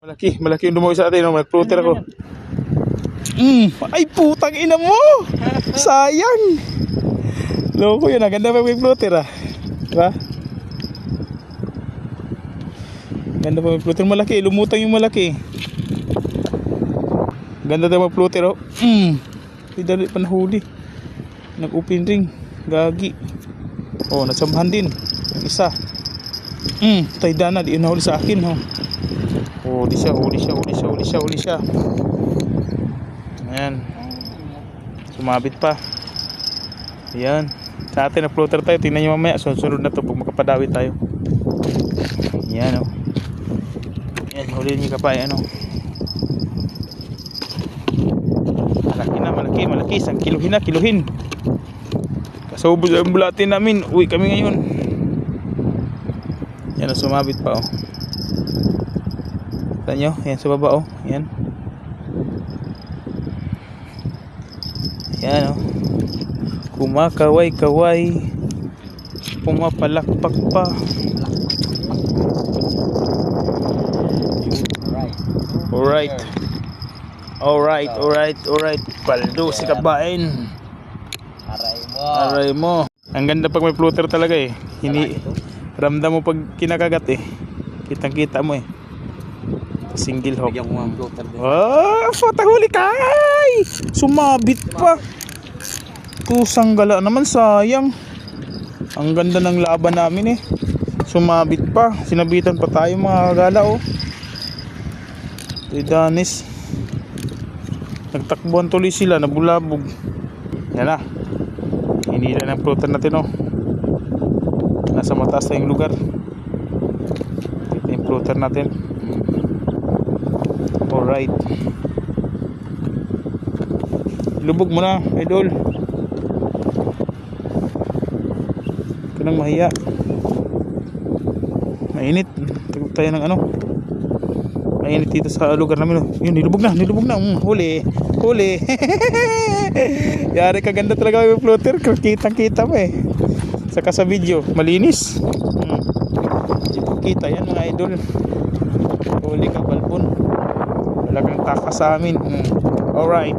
Malaki yung dumawi sa atin, no? Mag-floater ako. Ay, putang ina mo! Sayang! Loko yun, ganda pa yung floater, ah. Diba? Ganda pa yung floater, malaki, lumutang yung malaki. Ganda tayo mag-floater, oh. Dali pa nahuli. Nag-open ring. Gagi. Oh, natsambahan din. Yung isa. Tay dana, di yun nahuli sa akin, oh. Huli siya. Ayan. Sumabit pa. Ayan. Sa atin na floater tayo. Tingnan nyo mamaya. Sunod na to pag makapadawi tayo. Ayan, oh. Ayan, huli nyo kapay, ano. Malaki. Isang kiluhin. Kasubos ang bulatin namin. Uwi kami ngayon. Yan ang sumabit pa, oh. Kita nyo? Yan sa baba, oh. Yan. Yan, oh. Kumakaway. Pumapalakpak pa. Alright. Paldo si kabain. Aray mo. Ang ganda pag may floater talaga, eh. Ramdam mo pag kinakagat, eh. Kitang-kita mo, eh. Single hook. Huli ka! Sumabit pa. Kusang gala naman, sayang. Ang ganda ng laban namin, eh. Sumabit pa. Sinabitan pa tayo, mga gala, oh. Danis. Nagtakbuhan tuloy sila, nabulabog. Yan na. Hinila ng floater natin, oh. Nasa mataas na yung lugar. Ito yung floater natin. Alright. Lubog mo na, idol. Kanang mahiya. Mainit. Tagok tayo ng ano. Mainit dito sa lugar namin, oh. Yun, nilubog na. Huli. Yari, kaganda talaga yung floater. Kitang-kita mo, eh. Saka sa video, malinis. Kita yan, mga idol. Huli ka, balbon. Wala kang taka sa amin. Alright.